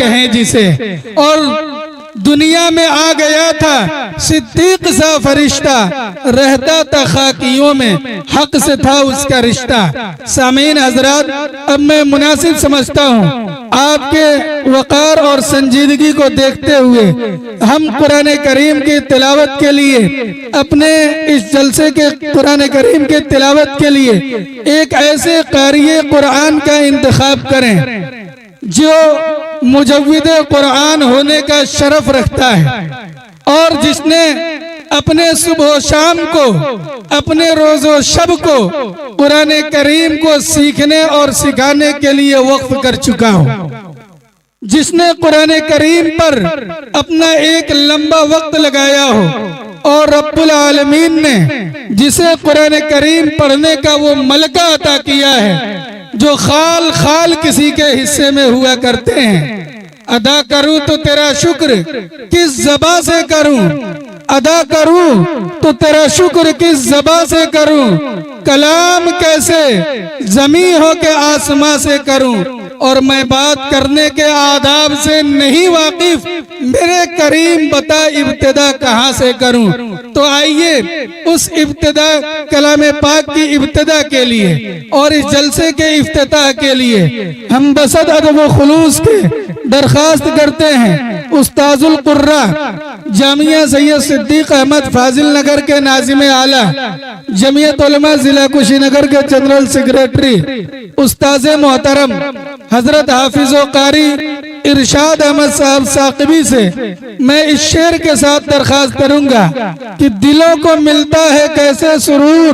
कहें जिसे। और दुनिया में आ गया था सिद्दीक सा फरिश्ता, रहता था खाकियों में, हक से था उसका रिश्ता। सामीन हजरात, अब मैं मुनासिब समझता हूँ आपके वक़ार और संजीदगी को देखते हुए हम कुरान करीम की तिलावत के लिए, अपने इस जलसे के कुरान करीम के तिलावत के लिए एक ऐसे क़ारिए कुरान का इंतखाब करें जो मुजव्विद कुरान होने का शरफ रखता है और जिसने अपने सुबह शाम को, अपने रोज़ो शब को कुरान करीम को सीखने और सिखाने के लिए वक्फ कर चुका हो, जिसने कुरान करीम पर अपना एक लंबा वक्त लगाया हो और रब्बुल आलमीन ने जिसे कुरान करीम पढ़ने का वो मलका अता किया है जो खाल खाल किसी के हिस्से में हुआ करते हैं। अदा करूं तो तेरा शुक्र किस ज़बां से करूं, अदा करूं तो तेरा शुक्र किस ज़बां से करूं, कलाम कैसे ज़मी हो के आसमां से करूं, और मैं बात करने के आदाब से नहीं वाकिफ, मेरे करीम बता इब्तिदा कहाँ से करूं। तो आइए उस इब्तिदा कलाम पाक की इब्तिदा के लिए और इस जलसे के इफ्तिताह के लिए हम बसद अदब व खुलूस के दरखास्त करते हैं उस्ताजुल कुर्रा जामिया सैयद सिद्दीक अहमद फाजिल नगर के नाजिम आला, जमीयत उलमा जिला कुशीनगर के जनरल सेक्रेटरी उस्ताद मोहतरम हजरत हाफिज कारी इरशाद अहमद साहब साकिबी से मैं इस शेर के साथ दरखास्त करूंगा कि दिलों को मिलता है कैसे सुरूर,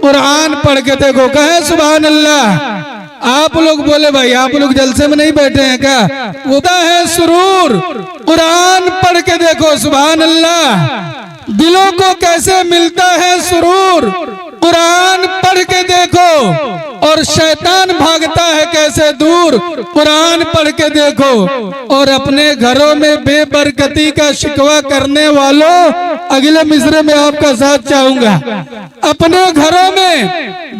कुरान पढ़ के देखो, कहे सुभान अल्लाह। आप लोग बोले भाई आप लोग जलसे में नहीं बैठे हैं क्या? होता है सुरूर, कुरान पढ़ के देखो, सुभान अल्लाह। दिलों को कैसे मिलता है सुरूर, कुरान पढ़ के देखो, और शैतान भागता है कैसे दूर, कुरान पढ़ के देखो। और अपने घरों में बेबरकती का शिकवा करने वालों, अगले मिसरे में आपका साथ चाहूंगा। अपने घरों में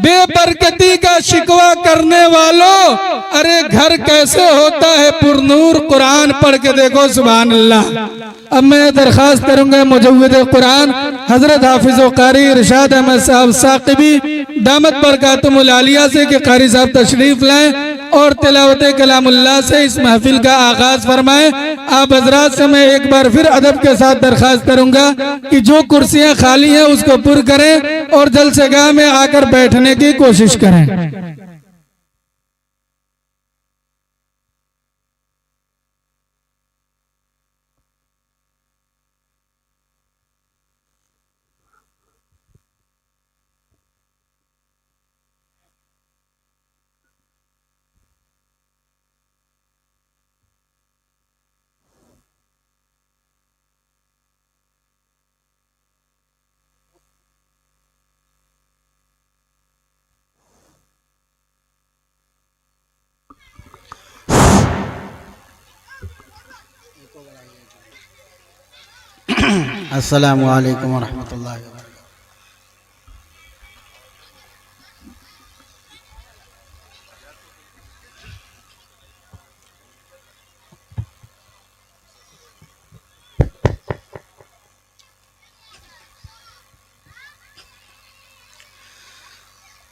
बेबरकती का शिकवा करने वालों, अरे घर कैसे होता है पुरनूर, कुरान पढ़ के देखो, सुभान अल्लाह। अब मैं दरखास्त करूंगा मुजव्विद कुरान हजरत हाफिज कारी इरशाद अहमद साहब साकिबी दामत बरकातुहुल आलिया से कि कारी साहब तशरीफ लाएं और तिलावत कलामुल्लाह से इस महफिल का आगाज फरमाएं। आप हजरात से मैं एक बार फिर अदब के साथ दरखास्त करूंगा कि जो कुर्सियां खाली हैं उसको पुर करें और जलसेगाह में आकर बैठने की कोशिश करें। अस्सलामु अलैकुम वरहमतुल्लाहि वबरकातुहू।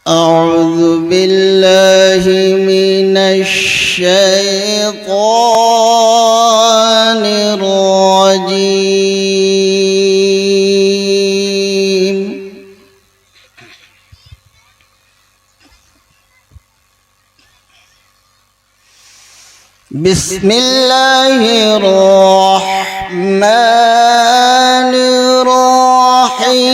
अऊज़ु बिल्लाहि मिनश शैतानिर रजीम। बिस्मिल्लाहिर रहमानिर रहीम।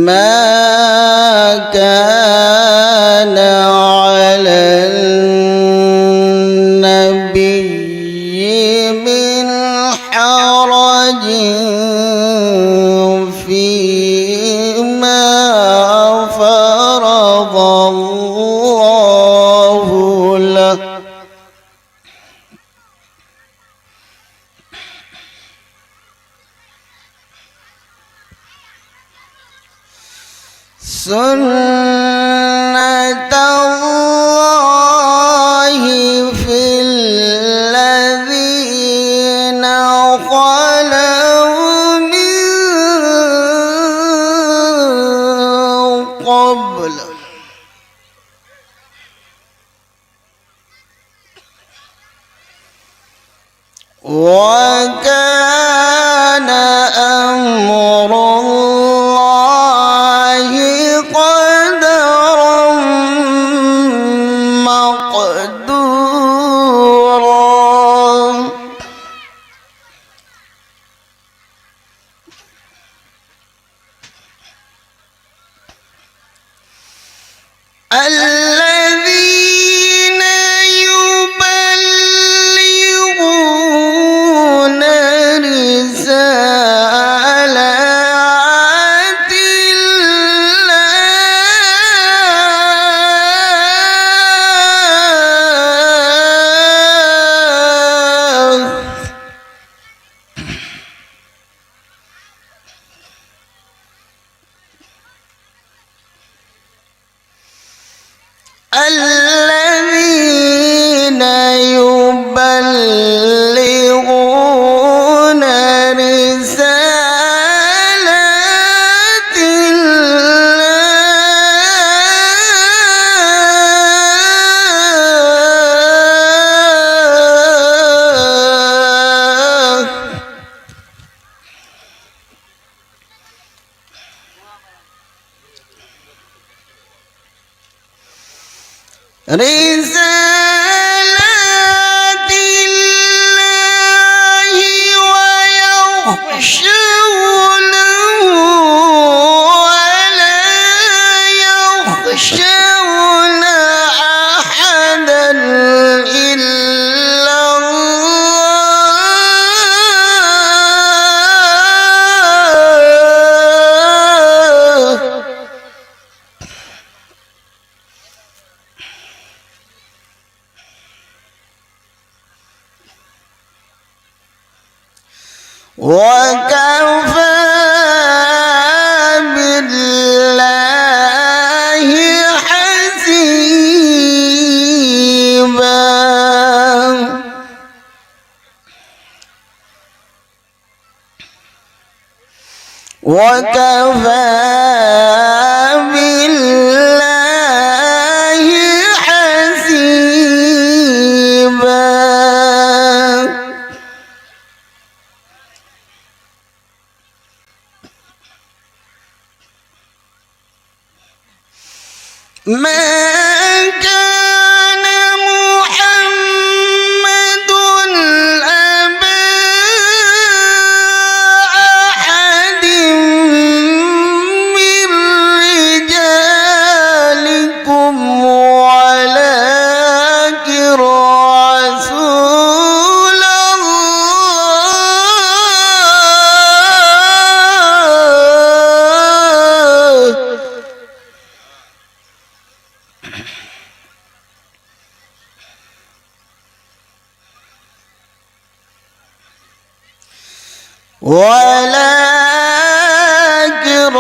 मा कान अलल नबिय्यि मिन हरजिन फीमा फरज़ल्लाहु लह سنة الله في الذين خلوا من قبل وكان أمر الله قدرا مقدورا الذين يبلغون رسالات الله الذين يبلغون رسالات الله رسالات الله ويخشونه ولا يخشون أحدا إلا الله وكفى بالله حسيبا وكفى بالله حسيبا ما كان محمد أبا أحد من رجالكم ولكن رسول الله ولكن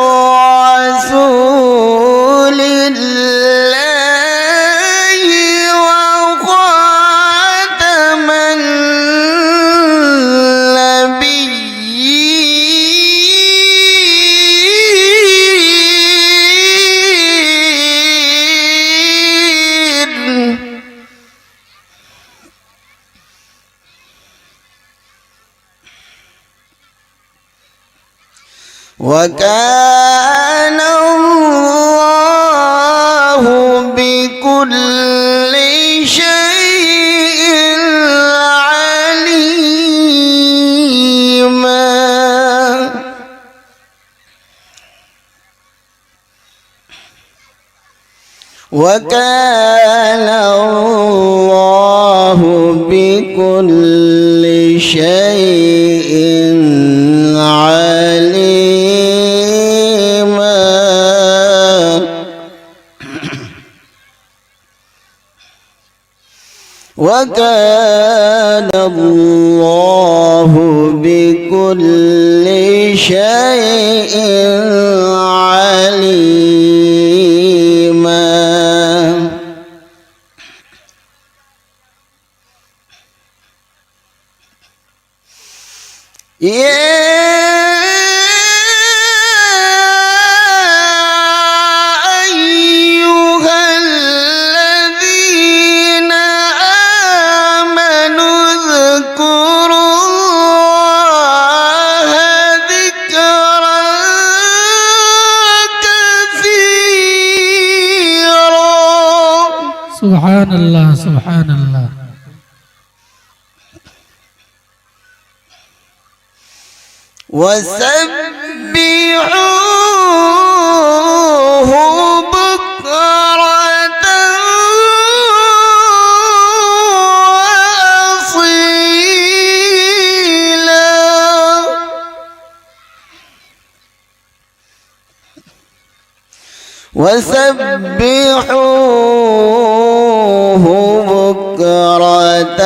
رسول الله وخاتم النبيين وكان الله بكل شيء عليما وكان الله بكل شيء عليما وكان الله بكل شيء عليما أيها الذين آمنوا اذكروا الله ذكرا كثيرا. سبحان الله سبحان الله. وسبحوه بكرة وأصيلا. وسبحوه بكرة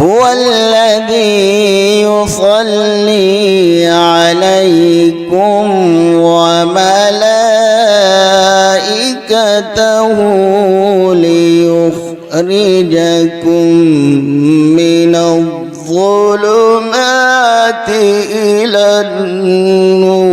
هو الذي يصلي عليكم وملائكته ليخرجكم من الظلمات إلى النور.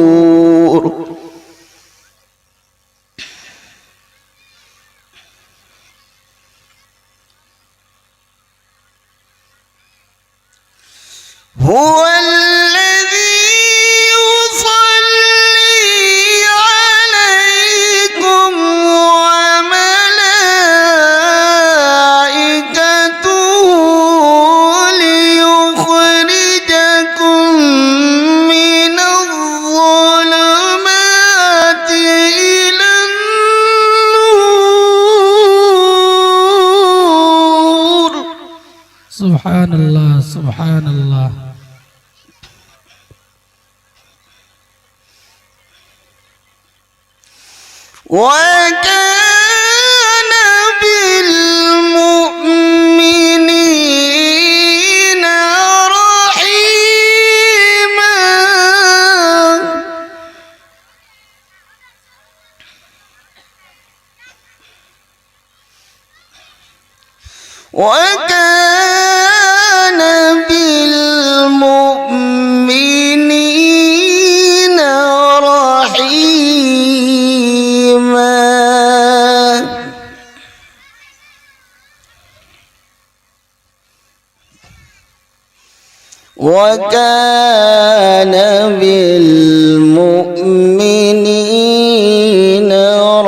هو الذي يصلي عليكم وملائكته ليخرجكم من الظلمات إلى النور. سبحان الله سبحان الله. وكان بالمؤمنين رحيما. وكان بالمؤمنين رحيما. وكان بالمؤمنين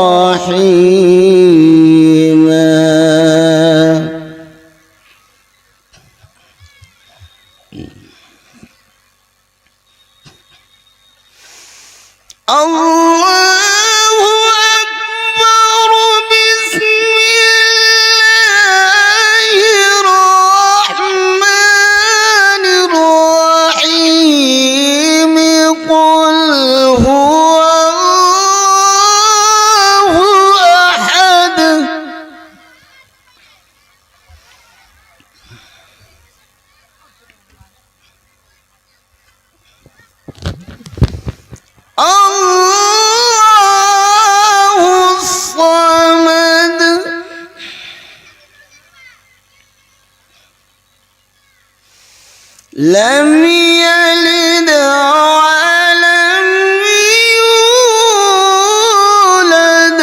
رحيما. الله أكبر. بسم الله الرحمن الرحيم. قل هو الله أحد. الله الصمد. لم يلد ولم يولد.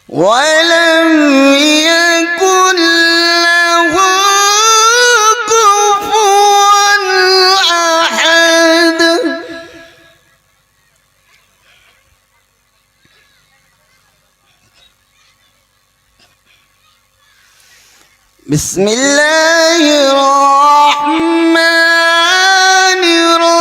ولم يكن له كفوا أحد. بسم الله الرحمن الرحيم.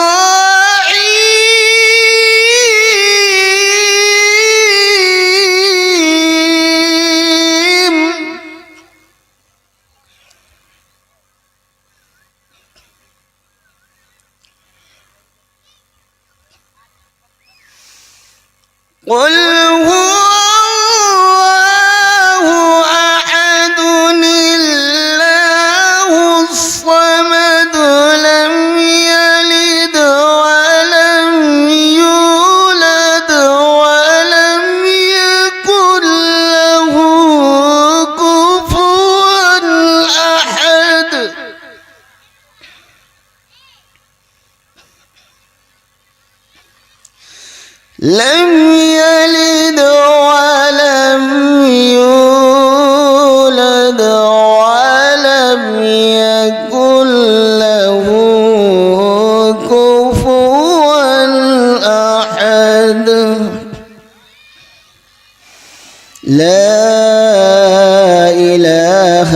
قل هو الله أحد الله الصمد. لم لم يلد ولم يولد ولم يكن له كفوا أحد. لا إله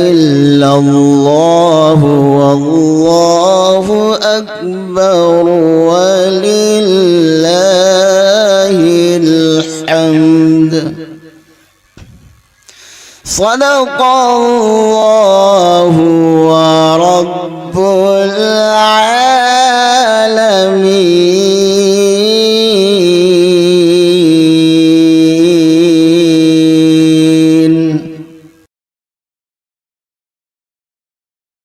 إلا الله والله أكبر ولله الحمد. صدق الله